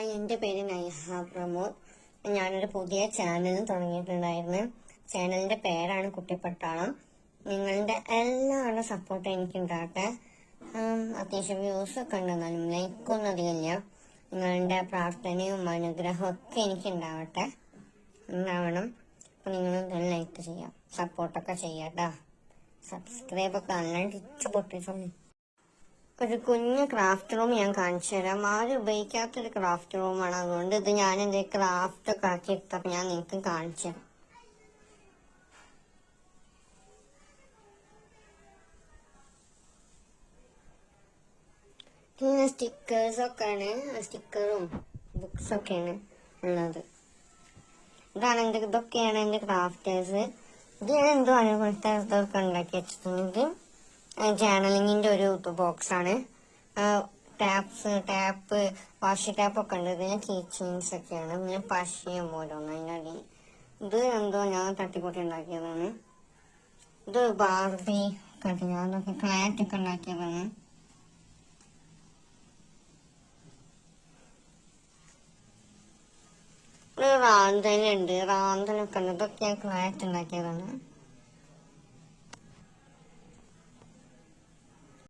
Hi, എൻ്റെ പേര് നൈഹ പ്രമോദ്. ഞാനൊരു പുതിയ ചാനൽ തുടങ്ങിയിട്ടുണ്ടായിരുന്നു. ചാനലിന്റെ പേരാണ് കുട്ടിപ്പട്ടാളം. നിങ്ങളുടെ എല്ലാവരുടെ സപ്പോർട്ട് എനിക്ക് ഉണ്ടാകട്ടെ. അത്യാവശ്യം വ്യൂസ് ഒക്കെ ഉണ്ടെന്നാലും ലൈക്കൊന്നും അധികമില്ല. നിങ്ങളുടെ പ്രാർത്ഥനയും അനുഗ്രഹവും ഒക്കെ എനിക്ക് ഉണ്ടാവണം. അപ്പൊ നിങ്ങളൊന്നും ലൈക്ക് ചെയ്യാം, സപ്പോർട്ടൊക്കെ ചെയ്യാട്ടാ. സബ്സ്ക്രൈബൊക്കെ നന്നായിട്ട് ഇച്ച് പൊട്ടിട്ടുണ്ട്. ഒരു കുഞ്ഞു ക്രാഫ്റ്റ് റൂം ഞാൻ കാണിച്ചു തരാം. ആരും ഉപയോഗിക്കാത്തൊരു ക്രാഫ്റ്റ് റൂമാണ്. അതുകൊണ്ട് ഇത് ഞാൻ എന്റെ ക്രാഫ്റ്റ് ഒക്കെ ആക്കിയിട്ടപ്പോൾ ഞാൻ നിങ്ങൾക്ക് കാണിച്ചു തരാം. ഇങ്ങനെ സ്റ്റിക്കറും ബുക്സൊക്കെയാണ് ഉള്ളത്. ഇതൊക്കെയാണ് എന്റെ ക്രാഫ്റ്റേഴ്സ്. ഇത് ഞാൻ എന്തോ അനുഭവത്തെ ഇതൊക്കെ ഉണ്ടാക്കി വെച്ചിട്ടുണ്ട്. ജേർണലിങ്ങിന്റെ ഒരു ബോക്സ് ആണ്. ടാപ്പ് വാഷി ടാപ്പ് ഒക്കെ ഉണ്ട്. ഇതിന് കീ ചെയിൻസ് ഒക്കെയാണ്. പിന്നെ പശയും ഓരോന്ന് അതിനടി. ഇത് എന്തോ ഞാൻ തട്ടിക്കൂട്ടി ഉണ്ടാക്കിയതാണ്. ഇത് ബാർബി അതൊക്കെ ക്ലാറ്റ് ഒക്കെ ഉണ്ടാക്കിയതാണ്. റാന്തലുണ്ട്, റാന്തലൊക്കെ ഉണ്ട്. ഇതൊക്കെ ഞാൻ ക്ലാറ്റ് ഉണ്ടാക്കിയതാണ്.